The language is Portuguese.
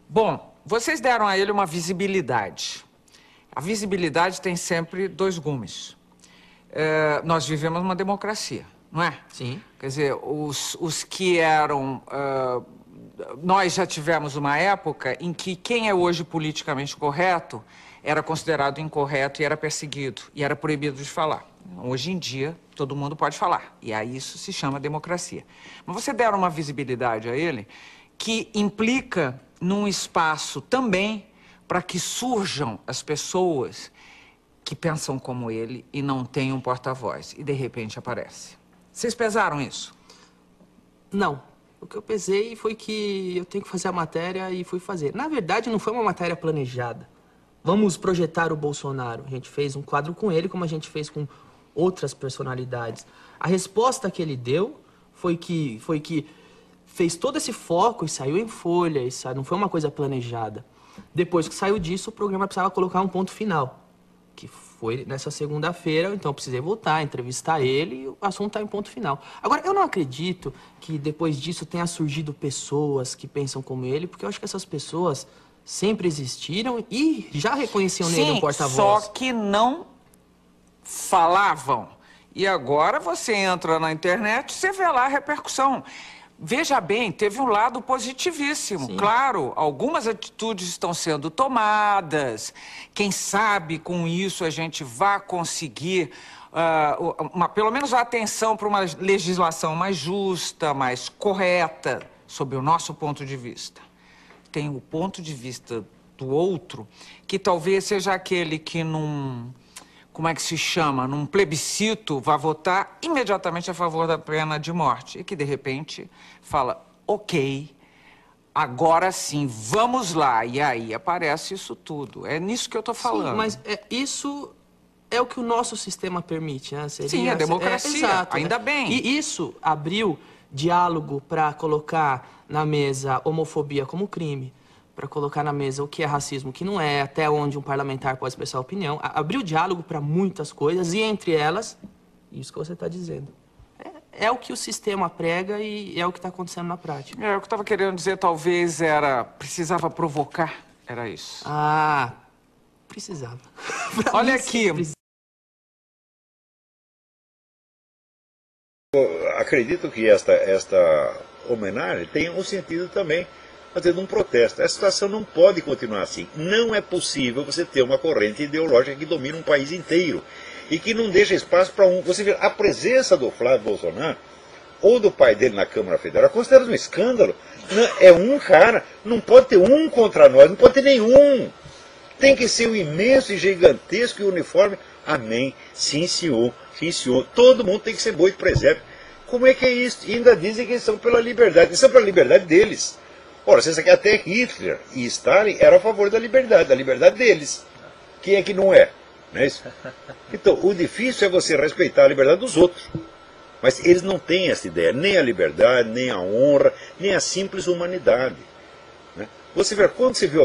Bom, vocês deram a ele uma visibilidade. A visibilidade tem sempre dois gumes. Nós vivemos uma democracia, não é? Sim. Quer dizer, os que eram... nós já tivemos uma época em que quem é hoje politicamente correto era considerado incorreto e era perseguido, e era proibido de falar. Hoje em dia, todo mundo pode falar, e aí isso se chama democracia. Mas você deram uma visibilidade a ele que implica num espaço também para que surjam as pessoas que pensam como ele e não têm um porta-voz, e de repente aparece. Vocês pesaram isso? Não. O que eu pesei foi que eu tenho que fazer a matéria e fui fazer. Na verdade, não foi uma matéria planejada. Vamos projetar o Bolsonaro. A gente fez um quadro com ele, como a gente fez com outras personalidades. A resposta que ele deu foi que fez todo esse foco e saiu em folha. Não foi uma coisa planejada. Depois que saiu disso, o programa precisava colocar um ponto final, que foi nessa segunda-feira, então eu precisei voltar, entrevistar ele e o assunto está em ponto final. Agora, eu não acredito que depois disso tenha surgido pessoas que pensam como ele, porque eu acho que essas pessoas sempre existiram e já reconheciam nele um porta-voz. Só que não falavam. E agora você entra na internet e você vê lá a repercussão. Veja bem, teve um lado positivíssimo. Sim. Claro, algumas atitudes estão sendo tomadas. Quem sabe com isso a gente vai conseguir, pelo menos a atenção para uma legislação mais justa, mais correta, sob o nosso ponto de vista. Tem o ponto de vista do outro, que talvez seja aquele que como é que se chama, num plebiscito, vai votar imediatamente a favor da pena de morte. E que, de repente, fala, ok, agora sim, vamos lá. E aí aparece isso tudo. É nisso que eu tô falando. Sim, mas isso é o que o nosso sistema permite, né? Sim, a democracia, exato, ainda né? bem. E isso abriu diálogo para colocar na mesa homofobia como crime, para colocar na mesa o que é racismo, o que não é, até onde um parlamentar pode expressar opinião. Abriu diálogo para muitas coisas e, entre elas, isso que você está dizendo. É o que o sistema prega e é o que está acontecendo na prática. O que eu estava querendo dizer, talvez, precisava provocar, era isso. Ah, precisava. Olha aqui. Eu acredito que esta homenagem tem um sentido também fazendo um protesto. A situação não pode continuar assim. Não é possível você ter uma corrente ideológica que domina um país inteiro e que não deixa espaço para um... Você vê, a presença do Flávio Bolsonaro ou do pai dele na Câmara Federal é considerado um escândalo. É um cara, não pode ter um contra nós, não pode ter nenhum. Tem que ser um imenso e gigantesco e uniforme. Amém. Sim, senhor. Sim, senhor. Todo mundo tem que ser boi de presépio. Como é que é isso? E ainda dizem que eles são pela liberdade. Eles são pela liberdade deles. Ora, você sabe que até Hitler e Stalin eram a favor da liberdade deles. Quem é que não é? Não é isso? Então, o difícil é você respeitar a liberdade dos outros. Mas eles não têm essa ideia, nem a liberdade, nem a honra, nem a simples humanidade. Né? Você vê, quando você vê